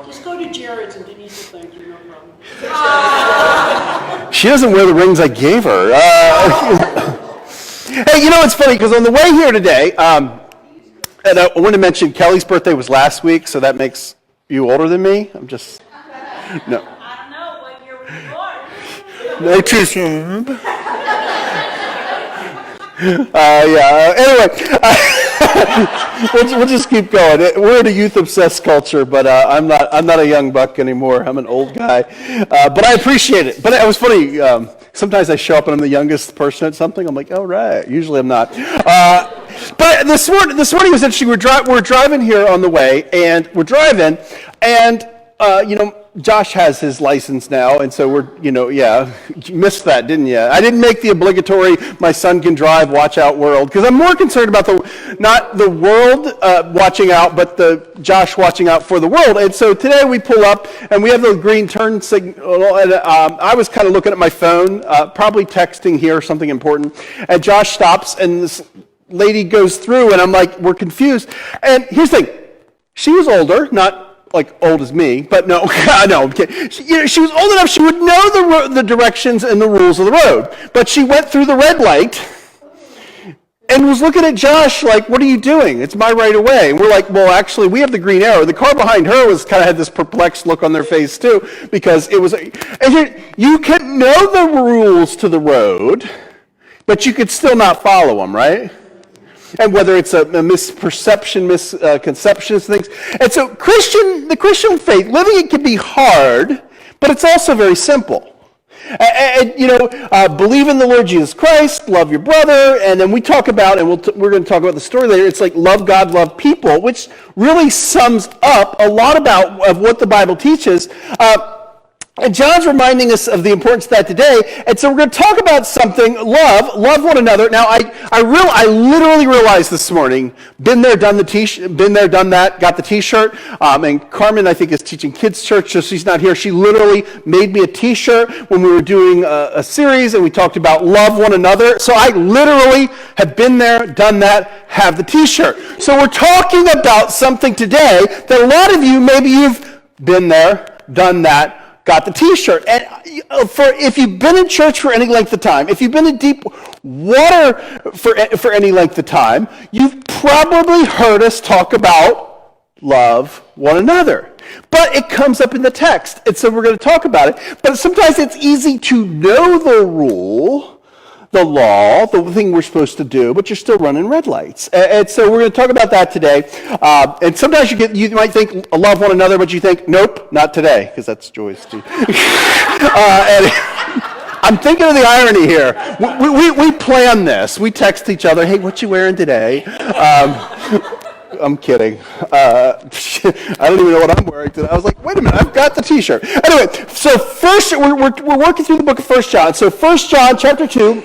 Just go to Jared's and Denise will thank you, no problem. She doesn't wear the rings I gave her. Hey, you know, it's funny, because on the way here today, and I want to mention Kelly's birthday was last week, so that makes you older than me. I'm just, no. I don't know, what year were you born? No, too soon. Anyway, we'll just keep going. We're in a youth-obsessed culture, but I'm not a young buck anymore. I'm an old guy, but I appreciate it. But it was funny. Sometimes I show up and I'm the youngest person at something. I'm like, oh, right. Usually I'm not. But this morning was interesting. We're driving here on the way, and Josh has his license now, and so you missed that, didn't you? I didn't make the obligatory, my son can drive, watch out world, because I'm more concerned about not the world watching out, but the Josh watching out for the world. And so today we pull up, and we have the green turn signal, and I was kind of looking at my phone, probably texting here, something important, and Josh stops, and this lady goes through, and I'm like, we're confused. And here's the thing, she was older, not like old as me, but no, I'm kidding. She was old enough, she would know the directions and the rules of the road, but she went through the red light and was looking at Josh like, what are you doing? It's my right of way. And we're like, well, actually, we have the green arrow. The car behind her had this perplexed look on their face too, because it was, you can know the rules to the road, but you could still not follow them, right? And whether it's a misperception, misconceptions, things. And so the Christian faith, living it can be hard, but it's also very simple. Believe in the Lord Jesus Christ, love your brother, and then we talk about, and we're going to talk about the story later, it's like love God, love people, which really sums up a lot of what the Bible teaches. And John's reminding us of the importance of that today. And so we're going to talk about something, love one another. Now, I literally realized this morning, been there, done that, got the t-shirt. And Carmen, I think, is teaching kids church, so she's not here. She literally made me a t-shirt when we were doing a series, and we talked about love one another. So I literally have been there, done that, have the t-shirt. So we're talking about something today that a lot of you, maybe you've been there, done that, got the t-shirt. And if you've been in church for any length of time, if you've been in deep water for any length of time, you've probably heard us talk about love one another. But it comes up in the text, and so we're going to talk about it. But sometimes it's easy to know the rule, the law, the thing we're supposed to do, but you're still running red lights. And so we're going to talk about that today. And sometimes you might think love one another, but you think, nope, not today, because that's Joyce too. And I'm thinking of the irony here. We plan this. We text each other, hey, what you wearing today? I'm kidding. I don't even know what I'm wearing today. I was like, wait a minute, I've got the t-shirt. Anyway, so first, we're working through the book of 1 John. So 1 John chapter 2,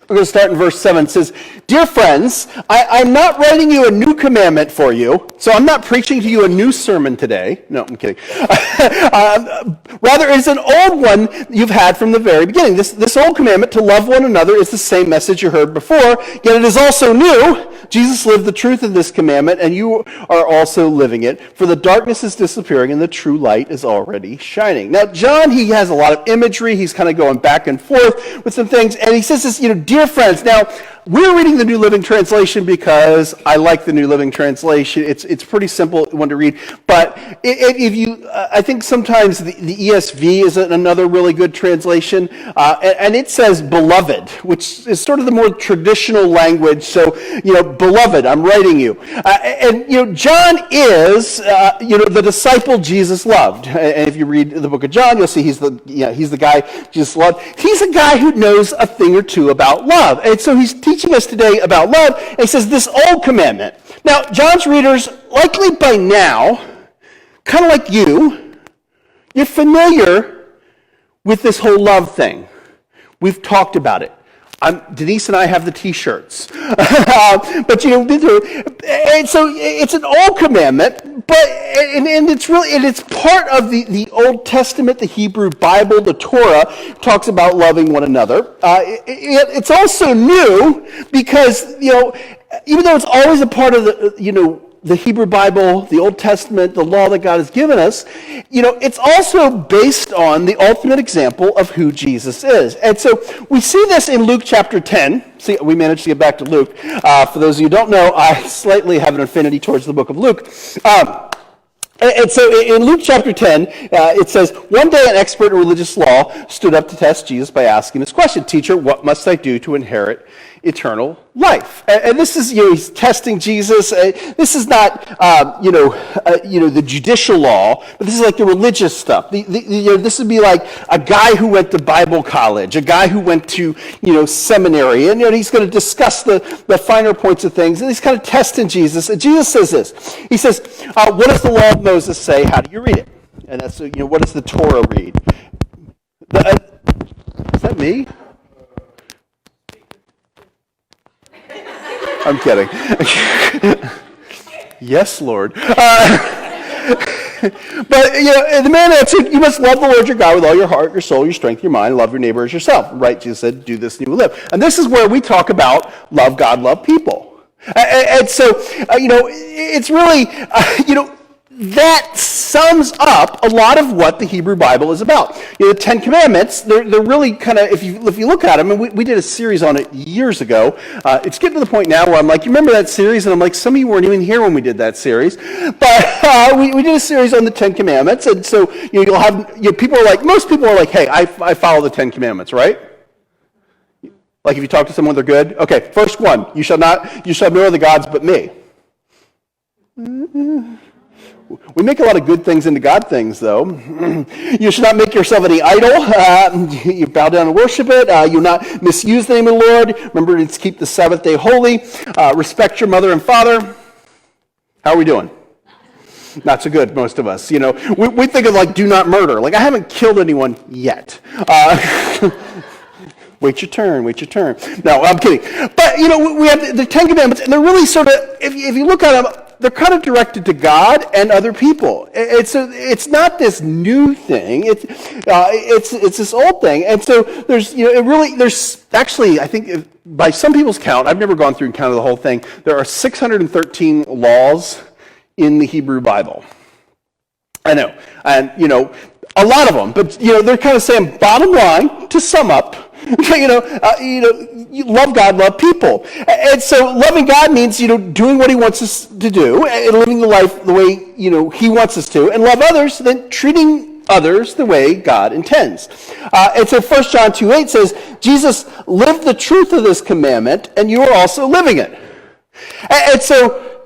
we're going to start in verse 7. It says, dear friends, I'm not writing you a new commandment for you, so I'm not preaching to you a new sermon today. No, I'm kidding. Rather, it's an old one you've had from the very beginning. This old commandment to love one another is the same message you heard before, yet it is also new. Jesus lived the truth of this commandment, and you are also living it. For the darkness is disappearing, and the true light is already shining. Now, John, he has a lot of imagery. He's kind of going back and forth with some things, and he says this, dear friends. Now, we're reading the New Living Translation because I like the New Living Translation. It's pretty simple one to read. But I think sometimes the ESV is another really good translation, and it says beloved, which is sort of the more traditional language. So, beloved, I'm writing you. John is, the disciple Jesus loved. And if you read the book of John, you'll see he's the guy Jesus loved. He's a guy who knows a thing or two about love. And so he's teaching us today about love, and he says this old commandment. Now, John's readers, likely by now, kind of like you're familiar with this whole love thing. We've talked about it. Denise and I have the t-shirts. But and so it's an old commandment, but and it's part of the Old Testament, the Hebrew Bible, the Torah talks about loving one another. It's also new because even though it's always a part of the Hebrew Bible, the Old Testament, the law that God has given us, it's also based on the ultimate example of who Jesus is. And so we see this in Luke chapter 10. See, we managed to get back to Luke. For those of you who don't know, I slightly have an affinity towards the book of Luke. And so in Luke chapter 10, it says, one day an expert in religious law stood up to test Jesus by asking this question, "Teacher, what must I do to inherit eternal life?" And this is, he's testing Jesus. This is not, the judicial law, but this is like the religious stuff. This would be like a guy who went to Bible college, a guy who went to, seminary, and he's going to discuss the finer points of things, and he's kind of testing Jesus. And Jesus says this. He says, "What does the law of Moses say? How do you read it?" And that's, what does the Torah read? Is that me? I'm kidding. Yes, Lord. But, the man answered, "You must love the Lord your God with all your heart, your soul, your strength, your mind, and love your neighbor as yourself." Right? Jesus said, "Do this and you will live." And this is where we talk about love God, love people. And so, it's really, that sums up a lot of what the Hebrew Bible is about. The Ten Commandments, they're really kind of, if you look at them, and we did a series on it years ago. It's getting to the point now where I'm like, you remember that series? And I'm like, some of you weren't even here when we did that series. But we did a series on the Ten Commandments, and so you'll have, people are like, most people are like, hey, I follow the Ten Commandments, right? Like if you talk to someone, they're good. Okay, first one, you shall have no other gods but me. We make a lot of good things into God things, though. You should not make yourself any idol. You bow down and worship it. You'll not misuse the name of the Lord. Remember to keep the Sabbath day holy. Respect your mother and father. How are we doing? Not so good, most of us. We think of like do not murder. Like I haven't killed anyone yet. Wait your turn. No, I'm kidding. But, we have the Ten Commandments, and they're really sort of, if you look at them, they're kind of directed to God and other people. It's not this new thing. It's this old thing. And so there's actually, I think, by some people's count, I've never gone through and counted the whole thing, there are 613 laws in the Hebrew Bible. I know. And, a lot of them. But, they're kind of saying, bottom line, to sum up, you love God, love people. And so loving God means, doing what he wants us to do and living the life the way, he wants us to. And love others, then treating others the way God intends. And so 1 John 2:8 says, Jesus lived the truth of this commandment, and you are also living it. And so,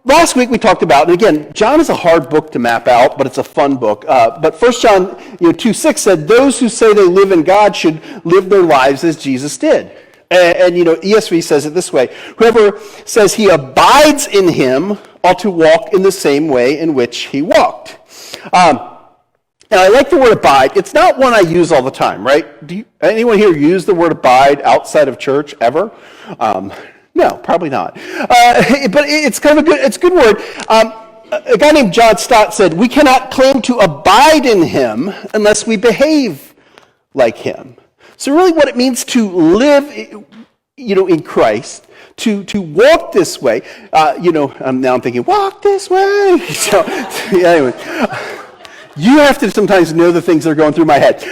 last week we talked about, and again, John is a hard book to map out, but it's a fun book. But 1 John 2:6 said, those who say they live in God should live their lives as Jesus did. And ESV says it this way, whoever says he abides in him ought to walk in the same way in which he walked. And I like the word abide. It's not one I use all the time, right? Anyone here use the word abide outside of church ever? No, probably not. But it's kind of a good word. A guy named John Stott said, we cannot claim to abide in him unless we behave like him. So really what it means to live, in Christ, to walk this way, now I'm thinking, walk this way. So, anyway, you have to sometimes know the things that are going through my head.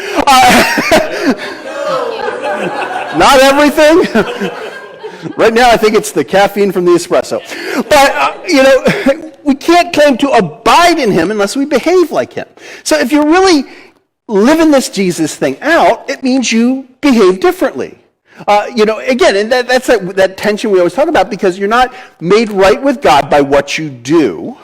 Not everything. Right now, I think it's the caffeine from the espresso. But, we can't claim to abide in him unless we behave like him. So if you're really living this Jesus thing out, it means you behave differently. Again, and that's that tension we always talk about, because you're not made right with God by what you do.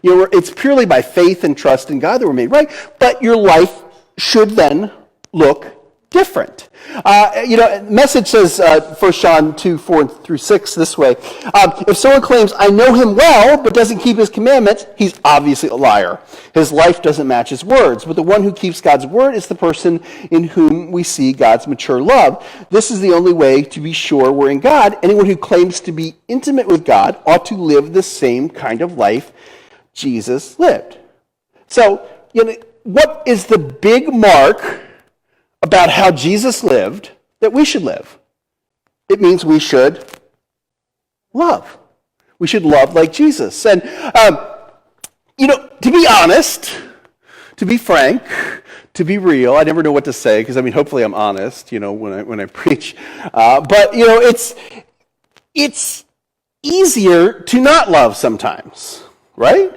It's purely by faith and trust in God that we're made right, but your life should then look different. Message says, 1 John 2:4-6 this way, if someone claims, I know him well, but doesn't keep his commandments, he's obviously a liar. His life doesn't match his words, but the one who keeps God's word is the person in whom we see God's mature love. This is the only way to be sure we're in God. Anyone who claims to be intimate with God ought to live the same kind of life Jesus lived. So, what is the big mark about how Jesus lived that we should live? It means we should love. We should love like Jesus. And, to be honest, to be frank, to be real, I never know what to say because, hopefully I'm honest, when I preach. But it's easier to not love sometimes, right?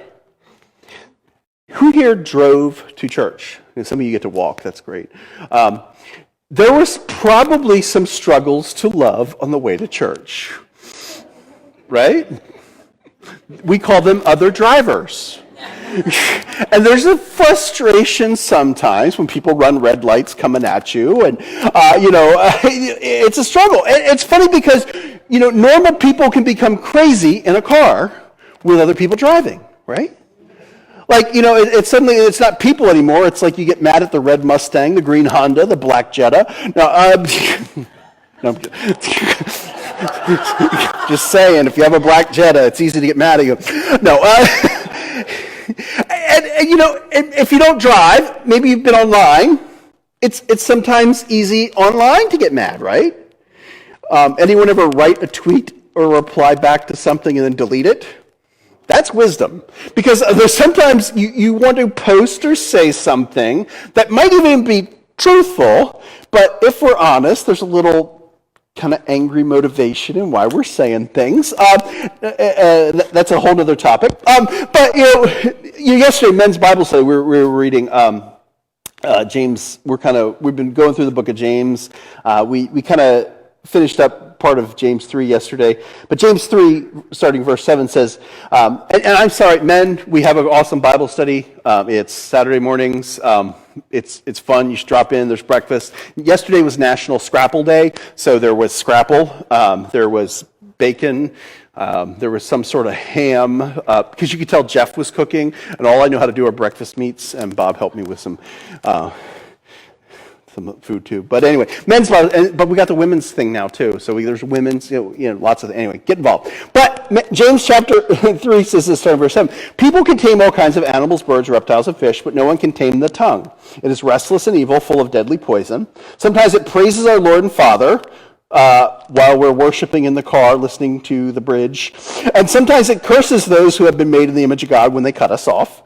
Who here drove to church? Some of you get to walk. That's great. There was probably some struggles to love on the way to church, right? We call them other drivers. And there's a frustration sometimes when people run red lights coming at you, and it's a struggle. It's funny because normal people can become crazy in a car with other people driving, right? Like, it's not people anymore. It's like you get mad at the red Mustang, the green Honda, the black Jetta. No, I'm just saying, if you have a black Jetta, it's easy to get mad at you. No, and if you don't drive, maybe you've been online, it's sometimes easy online to get mad, right? Anyone ever write a tweet or reply back to something and then delete it? That's wisdom. Because there's sometimes you want to post or say something that might even be truthful, but if we're honest, there's a little kind of angry motivation in why we're saying things. That's a whole other topic. But yesterday, men's Bible study, we were reading James. We've been going through the book of James. We kind of finished up part of James 3 yesterday, but James 3, starting verse 7, says, and I'm sorry, men, we have an awesome Bible study. It's Saturday mornings. It's fun. You should drop in. There's breakfast. Yesterday was National Scrapple Day, so there was scrapple. There was bacon. There was some sort of ham, because you could tell Jeff was cooking, and all I know how to do are breakfast meats, and Bob helped me with some food too. But anyway, men's Bible, but we got the women's thing now too. So there's women's, lots of, anyway, get involved. But James chapter 3 says this, starting verse 7, people can tame all kinds of animals, birds, reptiles, and fish, but no one can tame the tongue. It is restless and evil, full of deadly poison. Sometimes it praises our Lord and Father while we're worshiping in the car, listening to the bridge. And sometimes it curses those who have been made in the image of God when they cut us off.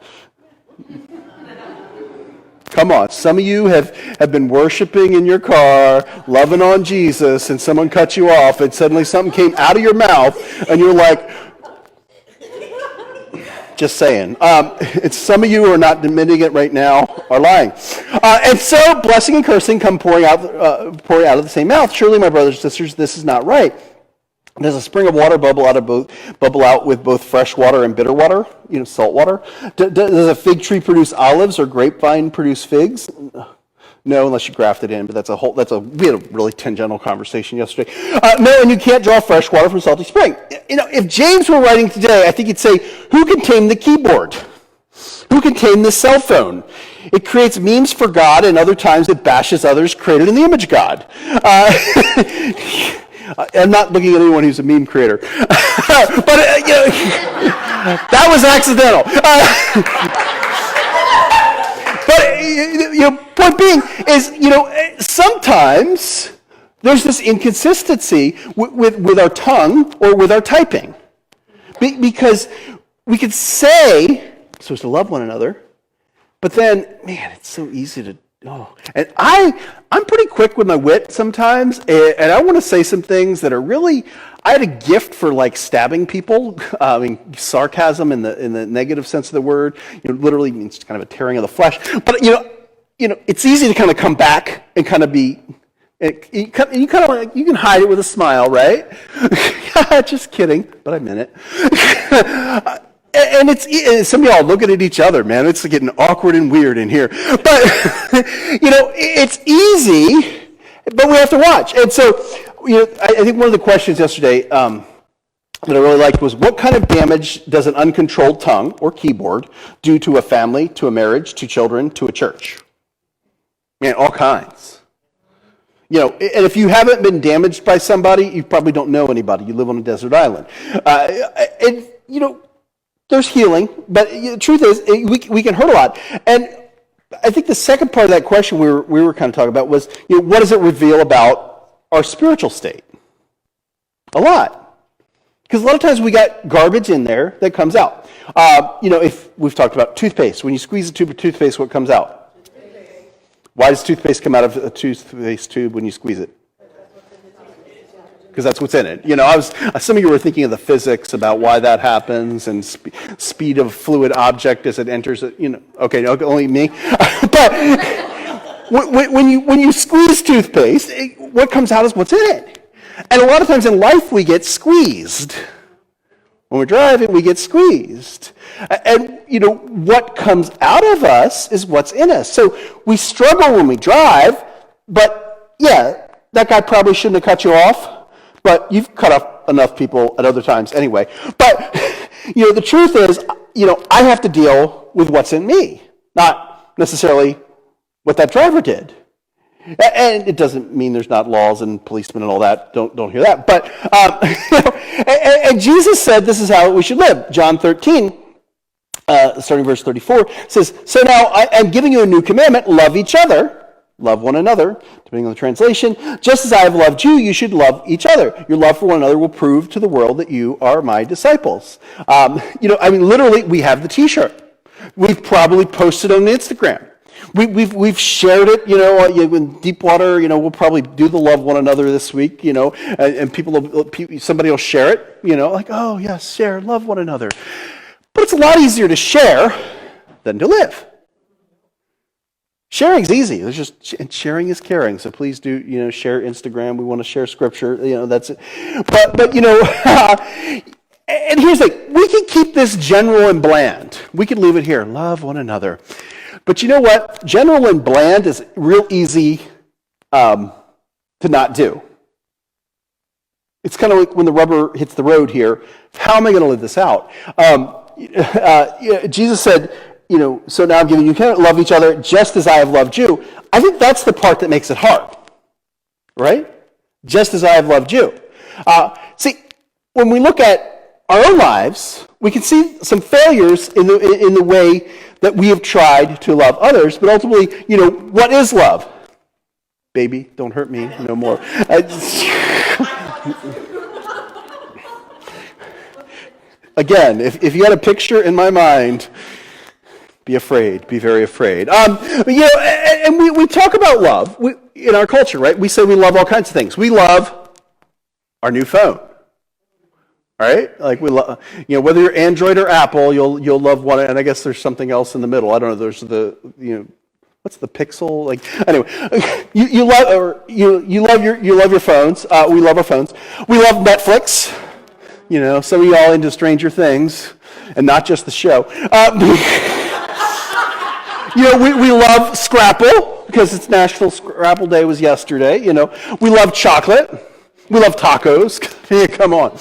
Come on, some of you have been worshiping in your car, loving on Jesus, and someone cut you off, and suddenly something came out of your mouth, and you're like, just saying. And some of you who are not admitting it right now are lying. And so blessing and cursing come pouring out of the same mouth. Surely, my brothers and sisters, this is not right. Does a spring of water bubble out with both fresh water and bitter water? Salt water. Does a fig tree produce olives or grapevine produce figs? No, unless you graft it in. But we had a really tangential conversation yesterday. No, and you can't draw fresh water from salty spring. If James were writing today, I think he'd say, "Who can tame the keyboard? Who can tame the cell phone? It creates memes for God, and other times it bashes others created in the image of God." I'm not looking at anyone who's a meme creator. But, that was accidental. But, point being is, supposed there's this inconsistency with our tongue or with our typing. Because we could say, we're supposed to love one another, but then, man, it's so easy to, and I'm pretty quick with my wit sometimes, and I want to say some things that are really, I had a gift for like stabbing people. Sarcasm in the negative sense of the word, literally means kind of a tearing of the flesh. But it's easy to kind of come back and kind of be, you can hide it with a smile, right? Just kidding, but I meant it. And some of y'all looking at each other, man. It's getting awkward and weird in here. But, it's easy, but we have to watch. And so, I think one of the questions yesterday that I really liked was, what kind of damage does an uncontrolled tongue or keyboard do to a family, to a marriage, to children, to a church? Man, all kinds. And if you haven't been damaged by somebody, you probably don't know anybody. You live on a desert island. There's healing, but the truth is, we can hurt a lot. And I think the second part of that question we were kind of talking about was, what does it reveal about our spiritual state? A lot. Because a lot of times we got garbage in there that comes out. If we've talked about toothpaste, when you squeeze a tube of toothpaste, what comes out? Why does toothpaste come out of a toothpaste tube when you squeeze it? Because that's what's in it. Some of you were thinking of the physics about why that happens and speed of fluid object as it enters it. Okay, no, only me. But when you squeeze toothpaste, what comes out is what's in it. And a lot of times in life we get squeezed. When we're driving, we get squeezed. And, what comes out of us is what's in us. So we struggle when we drive, but yeah, that guy probably shouldn't have cut you off. But you've cut off enough people at other times anyway. But, the truth is, I have to deal with what's in me, not necessarily what that driver did. And it doesn't mean there's not laws and policemen and all that. Don't hear that. But, and Jesus said this is how we should live. John 13, starting verse 34, says, "So now I am giving you a new commandment, love each other." Love one another, depending on the translation. "Just as I have loved you, you should love each other. Your love for one another will prove to the world that you are my disciples." Literally, we have the T-shirt. We've probably posted on Instagram. We've shared it. In Deepwater, we'll probably do the love one another this week. And somebody will share it. Like, oh yes, share, love one another. But it's a lot easier to share than to live. Sharing's easy. And sharing is caring. So please do, share Instagram. We want to share scripture. That's it. But and here's the thing. We can keep this general and bland. We can leave it here. Love one another. But you know what? General and bland is real easy to not do. It's kind of like when the rubber hits the road here. How am I going to live this out? Jesus said, so now I'm giving you commandment, love each other just as I have loved you. I think that's the part that makes it hard, right? Just as I have loved you. See, when we look at our own lives, we can see some failures in the way that we have tried to love others, but ultimately, what is love? Baby, don't hurt me no more. Again, if you had a picture in my mind, be afraid. Be very afraid. And we talk about love in our culture, right? We say we love all kinds of things. We love our new phone, right? Like we love, whether you're Android or Apple, you'll love one. And I guess there's something else in the middle. I don't know. There's what's the Pixel? Like anyway, you love your phones. We love our phones. We love Netflix. Some of y'all into Stranger Things, and not just the show. We love Scrapple, because it's National Scrapple Day was yesterday, We love chocolate. We love tacos. Come on.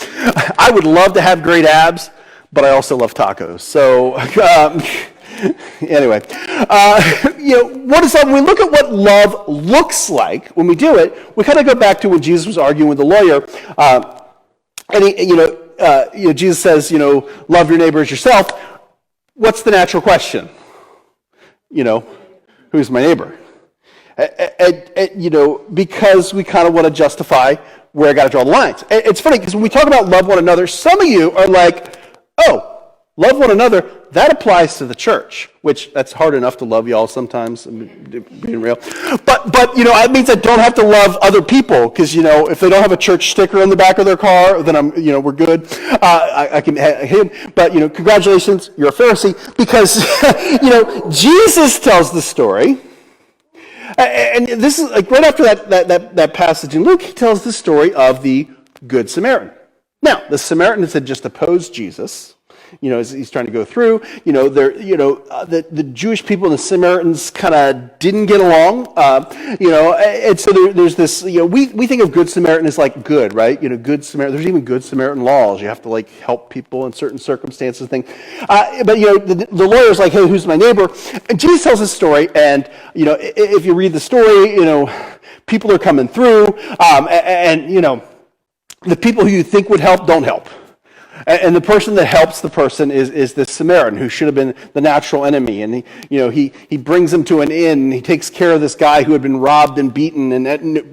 I would love to have great abs, but I also love tacos. So, anyway. What is love? When we look at what love looks like, when we do it, we kind of go back to when Jesus was arguing with the lawyer. And Jesus says, love your neighbor as yourself. What's the natural question? Who's my neighbor? Because we kind of want to justify where I got to draw the lines. It's funny because when we talk about love one another, some of you are like, oh, love one another, that applies to the church, which that's hard enough to love y'all sometimes, being real. But it means I don't have to love other people because, if they don't have a church sticker on the back of their car, then we're good. I can hit him. But, congratulations, you're a Pharisee because, Jesus tells the story. And this is like right after that passage in Luke, he tells the story of the Good Samaritan. Now, the Samaritans had just opposed Jesus. As he's trying to go through, the Jewish people and the Samaritans kind of didn't get along, and so there's this, we think of Good Samaritan as like good, right? Good Samaritan, there's even Good Samaritan laws. You have to like help people in certain circumstances and things. But, the lawyer's like, hey, who's my neighbor? And Jesus tells this story, and, if you read the story, people are coming through, and the people who you think would help don't help. And the person that helps the person is this Samaritan who should have been the natural enemy. And he brings him to an inn. He takes care of this guy who had been robbed and beaten. And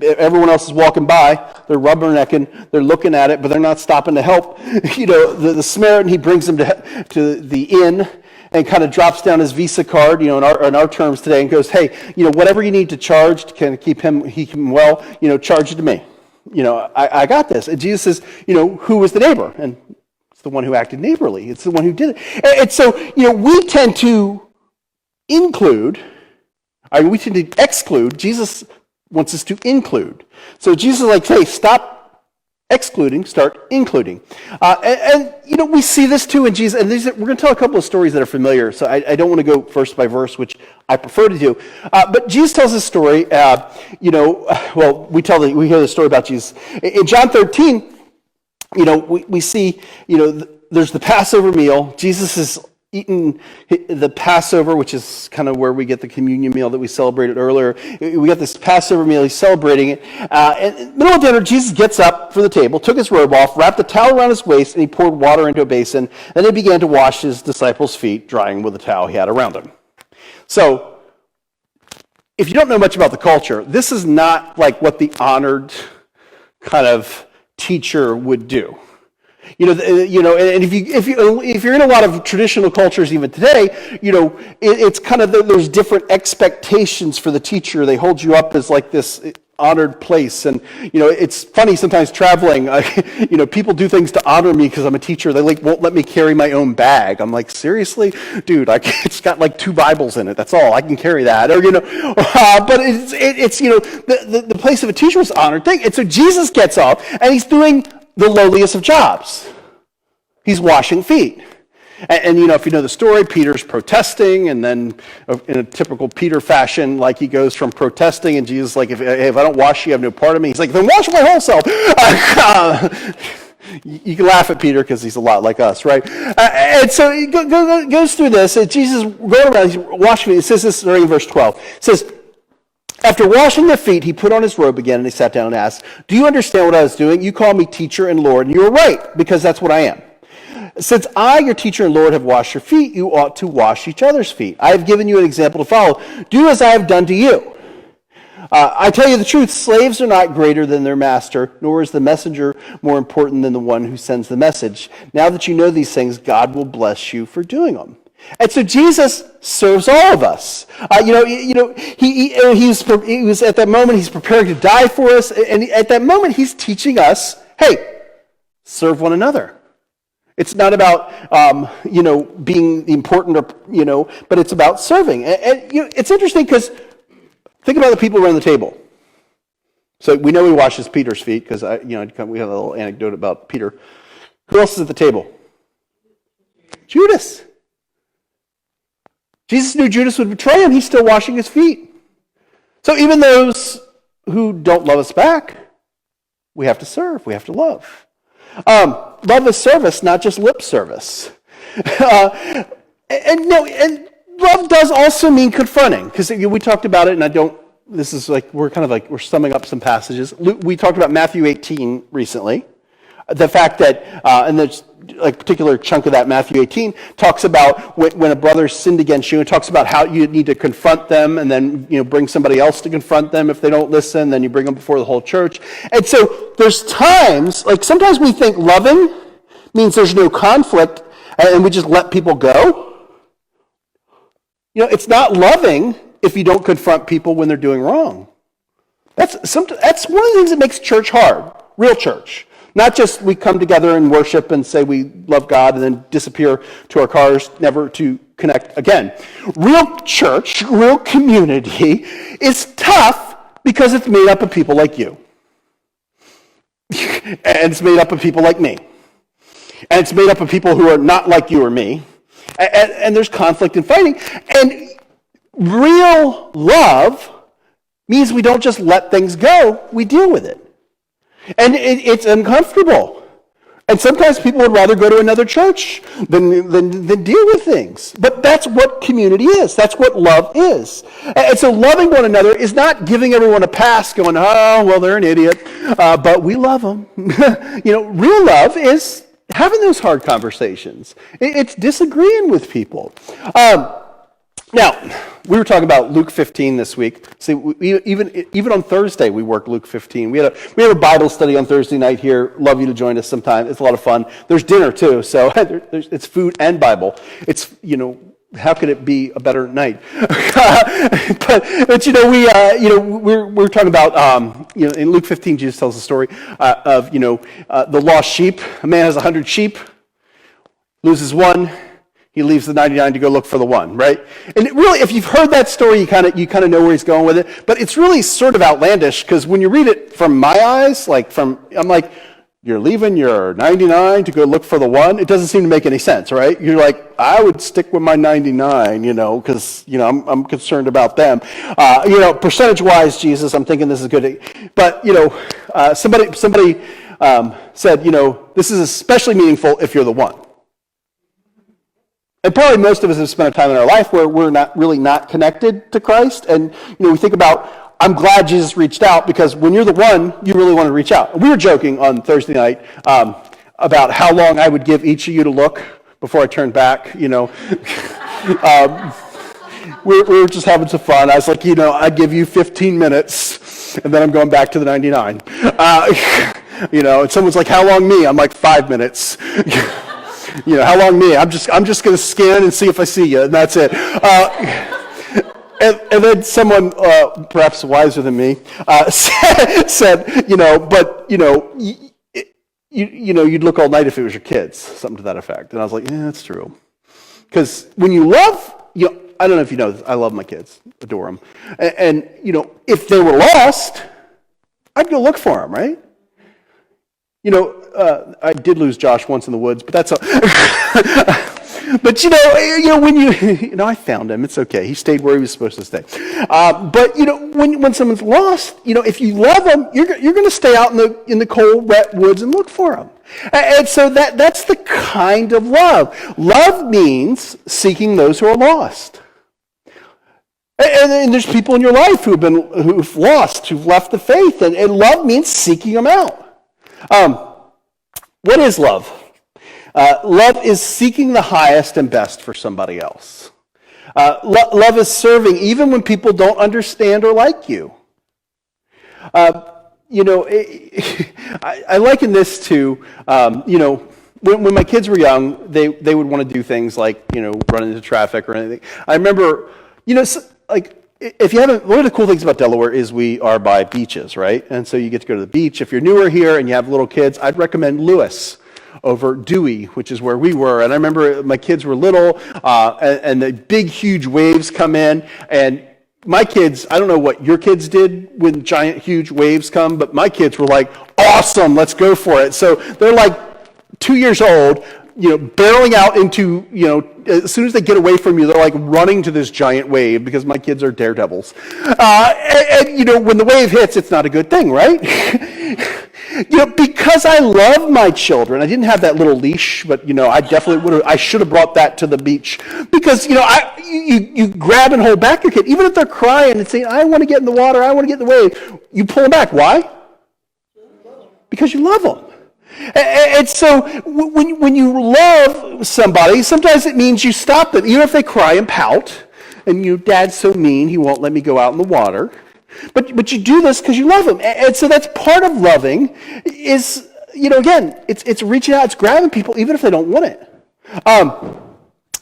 everyone else is walking by. They're rubbernecking. They're looking at it, but they're not stopping to help. The Samaritan, he brings him to the inn and kind of drops down his Visa card, in our terms today, and goes, hey, whatever you need to charge to kind of keep him well, charge it to me. I got this. And Jesus says, who was the neighbor? And it's the one who acted neighborly. It's the one who did it. And so, we tend to we tend to exclude. Jesus wants us to include. So Jesus is like, hey, stop excluding, start including. We see this too in Jesus. And we're going to tell a couple of stories that are familiar. So I don't want to go verse by verse, which I prefer to do. But Jesus tells this story. We hear the story about Jesus. In John 13, we see, there's the Passover meal. Jesus is eating the Passover, which is kind of where we get the communion meal that we celebrated earlier. We got this Passover meal. He's celebrating it. And in the middle of dinner, Jesus gets up from the table, took his robe off, wrapped a towel around his waist, and he poured water into a basin. Then he began to wash his disciples' feet, drying with the towel he had around him. So, if you don't know much about the culture, this is not like what the honored kind of teacher would do. And if you're in a lot of traditional cultures even today, it's kind of there's different expectations for the teacher. They hold you up as like this honored place, and it's funny sometimes traveling. People do things to honor me because I'm a teacher. They won't let me carry my own bag. I'm like, seriously, dude, it's got like 2 Bibles in it. That's all I can carry that. But it's the place of a teacher is an honored thing. And so Jesus gets up and he's doing the lowliest of jobs. He's washing feet. And if you know the story, Peter's protesting, and then in a typical Peter fashion, like he goes from protesting, and Jesus is like, if I don't wash you, you have no part of me. He's like, then wash my whole self. You can laugh at Peter because he's a lot like us, right? And so he goes through this, and Jesus going around, he's washing feet. It says this starting in verse 12. It says, after washing their feet, he put on his robe again, and he sat down and asked, do you understand what I was doing? You call me teacher and Lord, and you are right, because that's what I am. Since I, your teacher and Lord, have washed your feet, you ought to wash each other's feet. I have given you an example to follow. Do as I have done to you. I tell you the truth, slaves are not greater than their master, nor is the messenger more important than the one who sends the message. Now that you know these things, God will bless you for doing them. And so Jesus serves all of us. He was at that moment, he's preparing to die for us. And at that moment, he's teaching us, hey, serve one another. It's not about, being important but it's about serving. And it's interesting because think about the people around the table. So we know he washes Peter's feet because, we have a little anecdote about Peter. Who else is at the table? Judas. Jesus knew Judas would betray him. He's still washing his feet. So even those who don't love us back, we have to serve. We have to love. Love is service, not just lip service. And love does also mean confronting, because we talked about it, and this is like, we're summing up some passages. We talked about Matthew 18 recently. The fact that, and there's a particular chunk of that, Matthew 18, talks about when a brother sinned against you, and talks about how you need to confront them, and then bring somebody else to confront them. If they don't listen, then you bring them before the whole church. And so there's times, like sometimes we think loving means there's no conflict, and we just let people go. It's not loving if you don't confront people when they're doing wrong. That's one of the things that makes church hard, real church. Not just we come together and worship and say we love God and then disappear to our cars, never to connect again. Real church, real community is tough because it's made up of people like you. And it's made up of people like me. And it's made up of people who are not like you or me. And there's conflict and fighting. And real love means we don't just let things go, we deal with it. And it's uncomfortable. And sometimes people would rather go to another church than deal with things. But that's what community is. That's what love is. And so loving one another is not giving everyone a pass going, oh, well, they're an idiot, but we love them. Real love is, having those hard conversations. It's disagreeing with people. Now, we were talking about Luke 15 this week. See, even on Thursday, we worked Luke 15. We had a Bible study on Thursday night here. Love you to join us sometime. It's a lot of fun. There's dinner too, so it's food and Bible. It's, how could it be a better night? but we're talking about in Luke 15, Jesus tells the story of the lost sheep. A man has 100 sheep, loses one. He leaves the 99 to go look for the one, right? And really, if you've heard that story, you kind of know where he's going with it. But it's really sort of outlandish because when you read it from my eyes, I'm like, you're leaving your 99 to go look for the one? It doesn't seem to make any sense, right? You're like, I would stick with my 99, because, I'm concerned about them. Percentage-wise, Jesus, I'm thinking this is good. But, somebody said, this is especially meaningful if you're the one. And probably most of us have spent a time in our life where we're not connected to Christ. And, we think about, I'm glad Jesus reached out because when you're the one, you really want to reach out. We were joking on Thursday night about how long I would give each of you to look before I turned back, We were just having some fun. I was like, I give you 15 minutes and then I'm going back to the 99. And someone's like, how long me? I'm like, 5 minutes. How long me? I'm just going to scan and see if I see you, and that's it. And then someone, perhaps wiser than me, said, you'd look all night if it was your kids, something to that effect. And I was like, yeah, that's true. Because when you love, I don't know if you know this, I love my kids, adore them. And if they were lost, I'd go look for them, right? I did lose Josh once in the woods, but that's but when I found him. It's okay. He stayed where he was supposed to stay. But when someone's lost, if you love them, you're going to stay out in the cold, wet woods and look for them. And so that's the kind of love. Love means seeking those who are lost. And there's people in your life who've lost, who've left the faith, and love means seeking them out. What is love? Love is seeking the highest and best for somebody else. Love is serving even when people don't understand or like you. I liken this to, when my kids were young, they would want to do things like, run into traffic or anything. I remember, if you haven't, one of the cool things about Delaware is we are by beaches, right? And so you get to go to the beach. If you're newer here and you have little kids, I'd recommend Lewis over Dewey, which is where we were. And I remember my kids were little, and the big, huge waves come in. And my kids, I don't know what your kids did when giant, huge waves come, but my kids were like, awesome, let's go for it. So they're like 2 years old, barreling out into, as soon as they get away from you, they're like running to this giant wave because my kids are daredevils. And when the wave hits, it's not a good thing, right? Because I love my children, I didn't have that little leash, but, I should have brought that to the beach. Because, you grab and hold back your kid, even if they're crying and saying, I want to get in the water, I want to get in the wave. You pull them back. Why? Because you love them. And so when you love somebody, sometimes it means you stop them, even if they cry and pout, and Dad's so mean, he won't let me go out in the water. But you do this because you love them. And so that's part of loving is, again, it's reaching out, it's grabbing people, even if they don't want it.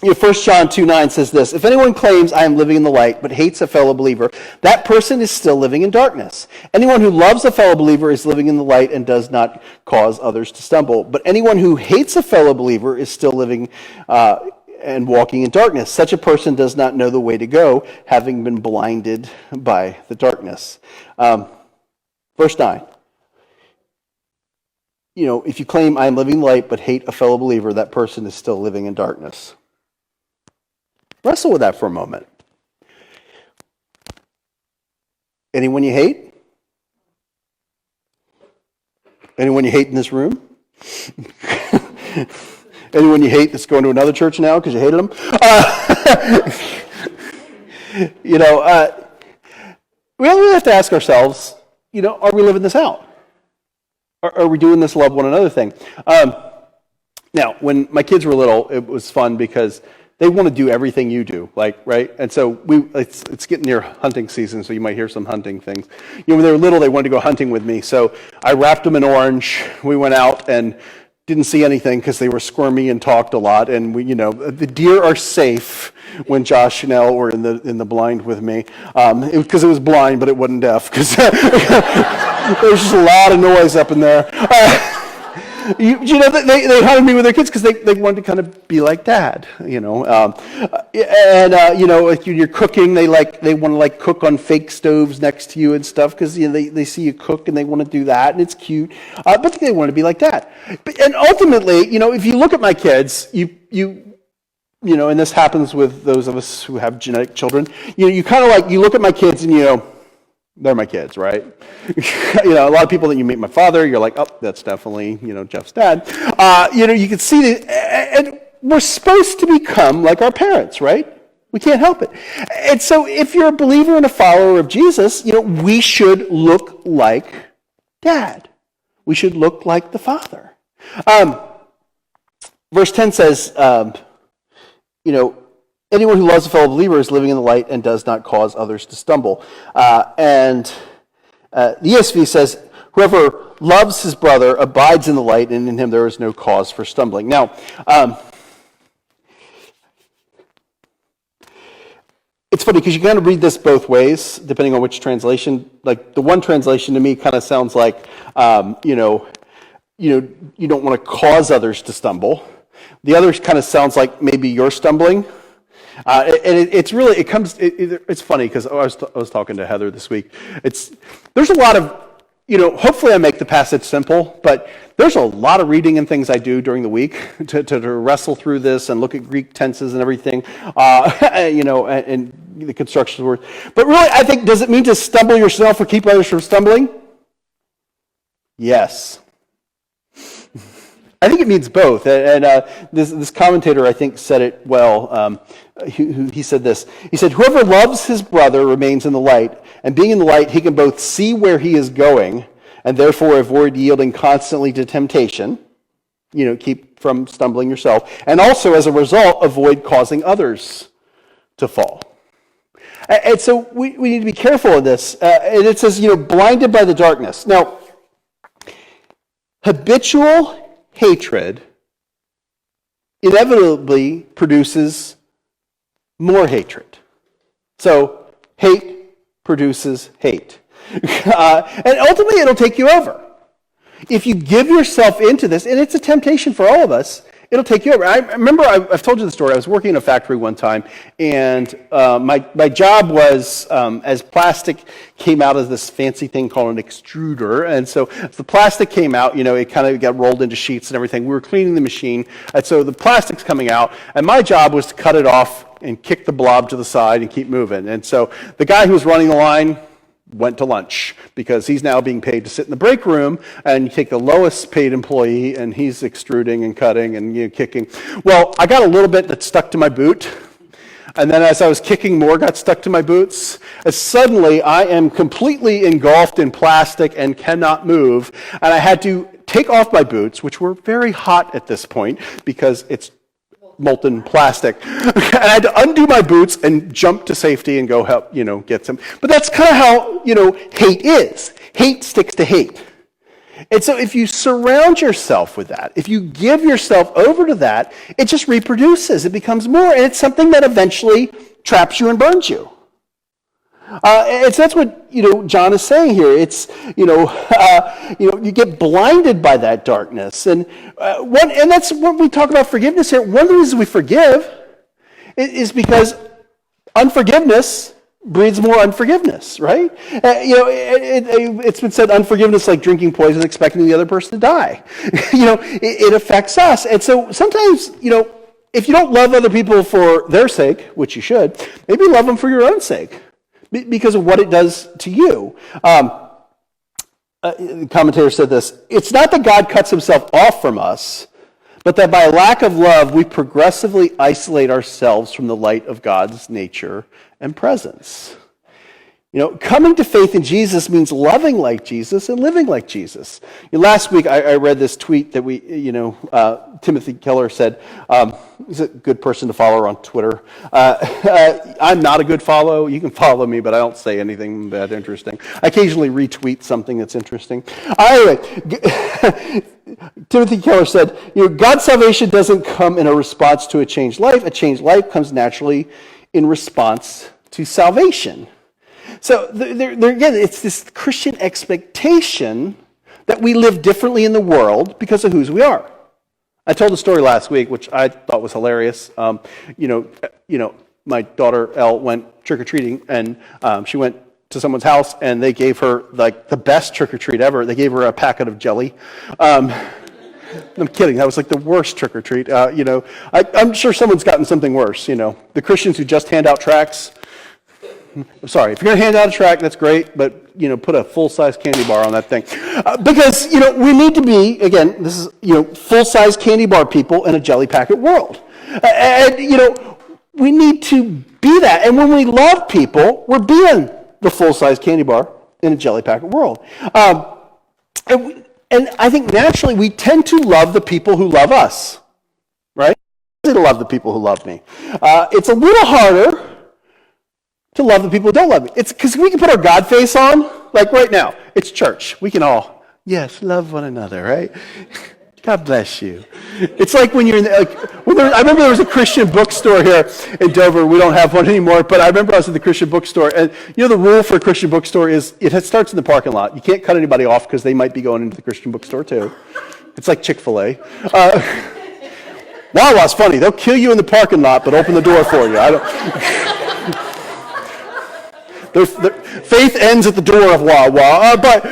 1 John 2:9 says this, if anyone claims I am living in the light but hates a fellow believer, that person is still living in darkness. Anyone who loves a fellow believer is living in the light and does not cause others to stumble. But anyone who hates a fellow believer is still living and walking in darkness. Such a person does not know the way to go, having been blinded by the darkness. Verse 9. If you claim I am living in the light but hate a fellow believer, that person is still living in darkness. Wrestle with that for a moment. Anyone you hate? Anyone you hate in this room? Anyone you hate that's going to another church now because you hated them? We really have to ask ourselves, are we living this out? Are we doing this love one another thing? Now, when my kids were little, it was fun because they want to do everything you do, right? And so it's getting near hunting season, so you might hear some hunting things. When they were little, they wanted to go hunting with me, so I wrapped them in orange. We went out and didn't see anything because they were squirmy and talked a lot. And the deer are safe when Josh and Elle were in the blind with me, because it was blind, but it wasn't deaf because there was just a lot of noise up in there. They hunted me with their kids because they wanted to kind of be like Dad, like you're cooking, they want to cook on fake stoves next to you and stuff because they see you cook and they want to do that and it's cute, but they want to be like Dad. And ultimately, if you look at my kids, and this happens with those of us who have genetic children, you kind of you look at my kids and they're my kids, right? A lot of people that you meet my father, you're like, oh, that's definitely, Jeff's dad. You can see that, and we're supposed to become like our parents, right? We can't help it. And so if you're a believer and a follower of Jesus, we should look like Dad. We should look like the Father. Verse 10 says, anyone who loves a fellow believer is living in the light and does not cause others to stumble. And the ESV says, whoever loves his brother abides in the light, and in him there is no cause for stumbling. Now, it's funny because you kind of read this both ways, depending on which translation. Like the one translation to me kind of sounds like, you don't want to cause others to stumble. The other kind of sounds like maybe you're stumbling. It's funny because I was talking to Heather this week. There's a lot of, hopefully I make the passage simple, but there's a lot of reading and things I do during the week to wrestle through this and look at Greek tenses and everything, and the construction words. But really, I think, does it mean to stumble yourself or keep others from stumbling? Yes. I think it means both, and this commentator, I think, said it well. He said this. He said, whoever loves his brother remains in the light, and being in the light, he can both see where he is going, and therefore avoid yielding constantly to temptation, keep from stumbling yourself, and also, as a result, avoid causing others to fall. And so we need to be careful of this. And it says, blinded by the darkness. Now, habitual hatred inevitably produces more hatred. So hate produces hate. And ultimately it'll take you over. If you give yourself into this, and it's a temptation for all of us, it'll take you over. I remember, I've told you the story, I was working in a factory one time, and my job was, as plastic came out of this fancy thing called an extruder, and so as the plastic came out, it kind of got rolled into sheets and everything. We were cleaning the machine, and so the plastic's coming out, and my job was to cut it off and kick the blob to the side and keep moving. And so the guy who was running the line went to lunch because he's now being paid to sit in the break room, and you take the lowest paid employee and he's extruding and cutting and kicking. Well, I got a little bit that stuck to my boot, and then as I was kicking, more got stuck to my boots. And suddenly I am completely engulfed in plastic and cannot move, and I had to take off my boots, which were very hot at this point because it's molten plastic. And I had to undo my boots and jump to safety and go help, get some. But that's kind of how, hate is. Hate sticks to hate. And so if you surround yourself with that, if you give yourself over to that, it just reproduces. It becomes more, and it's something that eventually traps you and burns you. And so that's what John is saying here. It's you get blinded by that darkness, and that's when we talk about forgiveness here. One of the reasons we forgive is because unforgiveness breeds more unforgiveness, right? It's been said, unforgiveness like drinking poison, expecting the other person to die. It affects us, and so sometimes if you don't love other people for their sake, which you should, maybe love them for your own sake, because of what it does to you. The commentator said this: it's not that God cuts himself off from us, but that by lack of love, we progressively isolate ourselves from the light of God's nature and presence. Coming to faith in Jesus means loving like Jesus and living like Jesus. Last week, I read this tweet that Timothy Keller said, he's a good person to follow on Twitter. I'm not a good follow. You can follow me, but I don't say anything that interesting. I occasionally retweet something that's interesting. Anyway, Timothy Keller said, God's salvation doesn't come in a response to a changed life. A changed life comes naturally in response to salvation. So again, it's this Christian expectation that we live differently in the world because of whose we are. I told a story last week, which I thought was hilarious. My daughter Elle went trick-or-treating, and she went to someone's house, and they gave her the best trick-or-treat ever. They gave her a packet of jelly. I'm kidding. That was the worst trick-or-treat. I'm sure someone's gotten something worse. The Christians who just hand out tracts. I'm sorry, if you're going to hand out a tract, that's great, but, put a full-size candy bar on that thing. Because, we need to be, again, this is, full-size candy bar people in a jelly packet world. And, we need to be that. And when we love people, we're being the full-size candy bar in a jelly packet world. And I think naturally we tend to love the people who love us, right? I love the people who love me. It's a little harder to love the people who don't love me. It's because we can put our God face on, right now. It's church. We can all, yes, love one another, right? God bless you. It's like when you're in, I remember there was a Christian bookstore here in Dover. We don't have one anymore, but I remember I was at the Christian bookstore, and the rule for a Christian bookstore is it starts in the parking lot. You can't cut anybody off because they might be going into the Christian bookstore too. It's like Chick-fil-A. Wawa's funny. They'll kill you in the parking lot, but open the door for you. Faith ends at the door of Wawa, but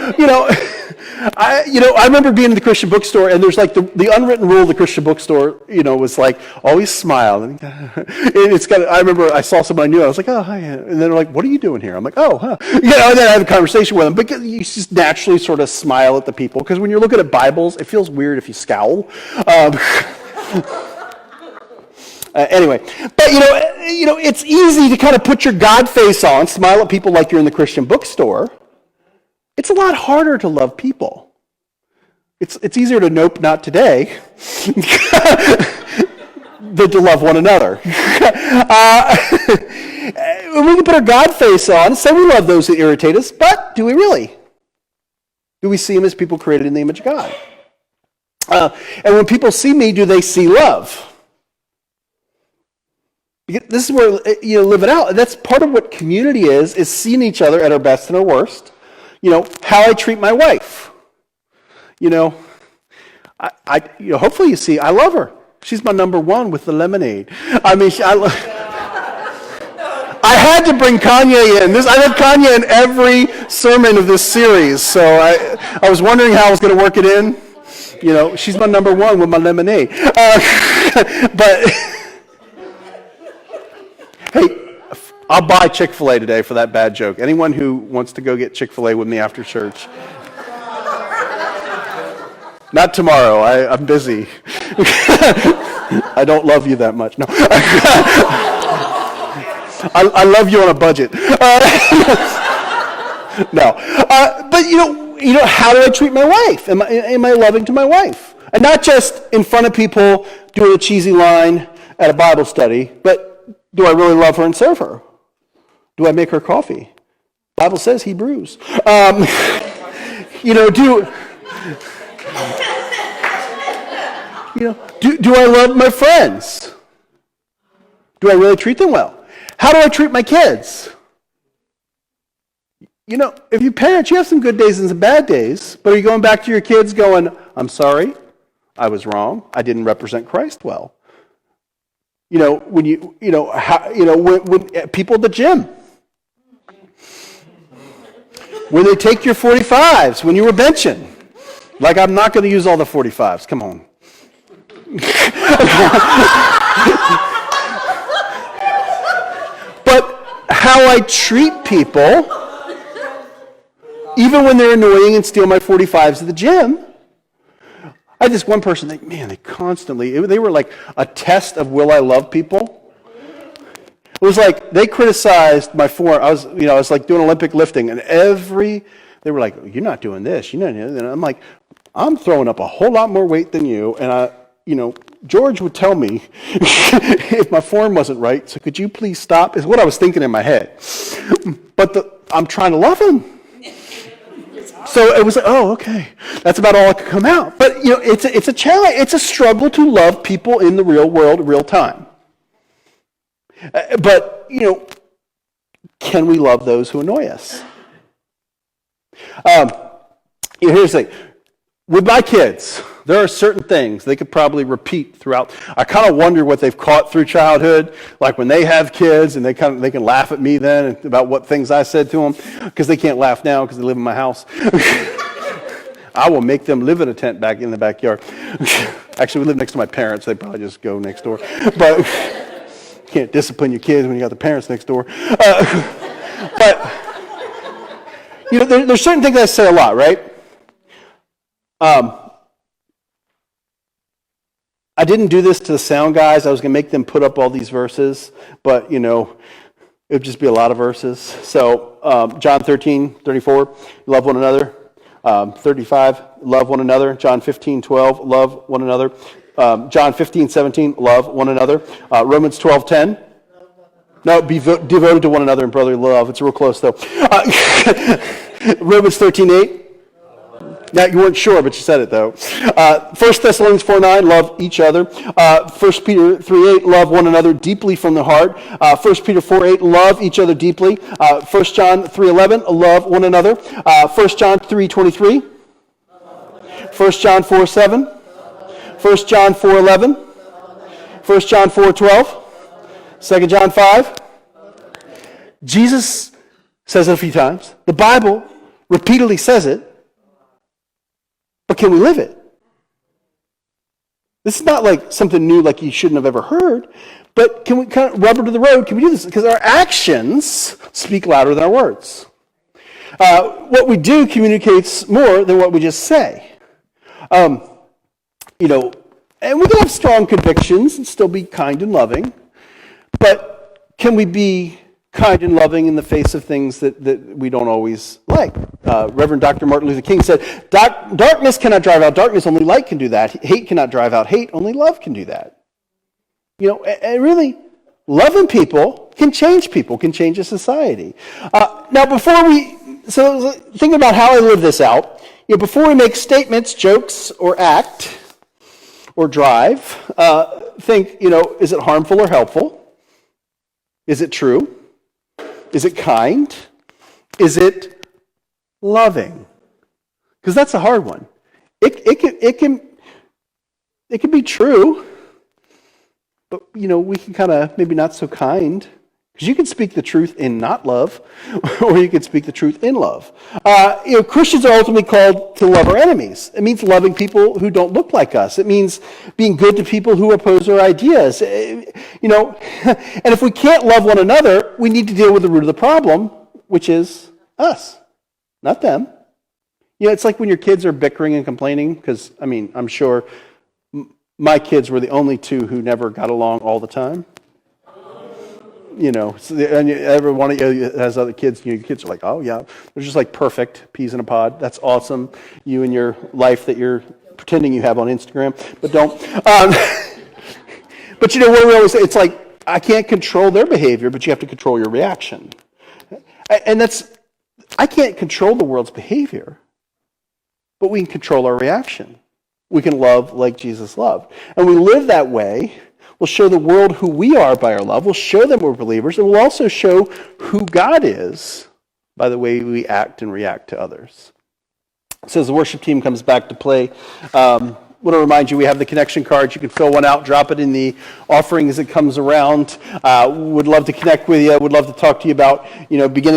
I remember being in the Christian bookstore, and there's the unwritten rule of the Christian bookstore, was always smile. And I remember I saw someone I knew, I was like, oh hi, and then they're like, what are you doing here? I'm like, oh, huh, and then I had a conversation with them. But you just naturally sort of smile at the people because when you're looking at Bibles, it feels weird if you scowl. Anyway, but it's easy to kind of put your God face on, smile at people like you're in the Christian bookstore. It's a lot harder to love people. It's easier to nope, not today, than to love one another. We can put our God face on and say we love those who irritate us, but do we really? Do we see them as people created in the image of God? And when people see me, do they see love? This is where you live it out. That's part of what community is seeing each other at our best and our worst. How I treat my wife. Hopefully you see, I love her. She's my number one with the lemonade. I had to bring Kanye in. I have Kanye in every sermon of this series, so I was wondering how I was going to work it in. She's my number one with my lemonade. But... Hey, I'll buy Chick-fil-A today for that bad joke. Anyone who wants to go get Chick-fil-A with me after church? Not tomorrow. I'm busy. I don't love you that much. No. I love you on a budget. No. But how do I treat my wife? Am I loving to my wife? And not just in front of people doing a cheesy line at a Bible study, but do I really love her and serve her? Do I make her coffee? The Bible says Hebrews. Do I love my friends? Do I really treat them well? How do I treat my kids? If you parents, you have some good days and some bad days, but are you going back to your kids going, I'm sorry, I was wrong, I didn't represent Christ well? When people at the gym, when they take your 45s, when you were benching, I'm not going to use all the 45s. Come on. But how I treat people, even when they're annoying and steal my 45s at the gym. I had this one person, they constantly, they were like a test of will I love people. It was like they criticized my form. I was like doing Olympic lifting, and they were like, "You're not doing this. You're not doing that." And I'm like, "I'm throwing up a whole lot more weight than you." And George would tell me if my form wasn't right. So could you please stop? Is what I was thinking in my head. But I'm trying to love him. So it was like, oh, okay. That's about all that could come out. But it's a challenge. It's a struggle to love people in the real world, real time. But can we love those who annoy us? Here's the thing. With my kids, there are certain things they could probably repeat throughout. I kind of wonder what they've caught through childhood, like when they have kids and they can laugh at me then about what things I said to them, because they can't laugh now because they live in my house. I will make them live in a tent back in the backyard. Actually, we live next to my parents. They probably just go next door. But you can't discipline your kids when you got the parents next door. But there's certain things I say a lot, right? I didn't do this to the sound guys. I was going to make them put up all these verses, but it would just be a lot of verses. So John 13:34, love one another. 35, love one another. John 15:12, love one another. John 15:17, love one another. Romans 12:10. No, be devoted to one another in brotherly love. It's real close though. Romans 13:8. Now, you weren't sure, but you said it, though. 1 Thessalonians 4:9, love each other. 1 Peter 3:8, love one another deeply from the heart. 1 Peter 4:8, love each other deeply. 1 John 3:11, love one another. 1 John 3:23. 1 John 4:7. 1 John 4:11. 1 John 4:12. 2 John 5. Jesus says it a few times. The Bible repeatedly says it. But can we live it? This is not like something new like you shouldn't have ever heard, but can we kind of rubber to the road? Can we do this? Because our actions speak louder than our words. What we do communicates more than what we just say. And we can have strong convictions and still be kind and loving, but can we be kind and loving in the face of things that we don't always like? Reverend Dr. Martin Luther King said, darkness cannot drive out darkness, only light can do that. Hate cannot drive out hate, only love can do that. And really, loving people can change a society. Now, so think about how I live this out. Before we make statements, jokes, or act, or drive, think, is it harmful or helpful? Is it true? Is it kind? Is it loving? Because that's a hard one. It can be true, but we can kind of maybe not so kind. Because you can speak the truth in not love, or you can speak the truth in love. Christians are ultimately called to love our enemies. It means loving people who don't look like us. It means being good to people who oppose our ideas. And if we can't love one another, we need to deal with the root of the problem, which is us, not them. It's like when your kids are bickering and complaining, because, I'm sure my kids were the only two who never got along all the time. And every one of you has other kids, your kids are like, oh yeah, they're just like perfect peas in a pod. That's awesome. You and your life that you're pretending you have on Instagram, but don't. But what we always say, it's like, I can't control their behavior, but you have to control your reaction. And I can't control the world's behavior, but we can control our reaction. We can love like Jesus loved. And we live that way. We'll show the world who we are by our love. We'll show them we're believers. And we'll also show who God is by the way we act and react to others. So as the worship team comes back to play, I want to remind you we have the connection cards. You can fill one out, drop it in the offering as it comes around. Would love to connect with you. Would love to talk to you about, beginning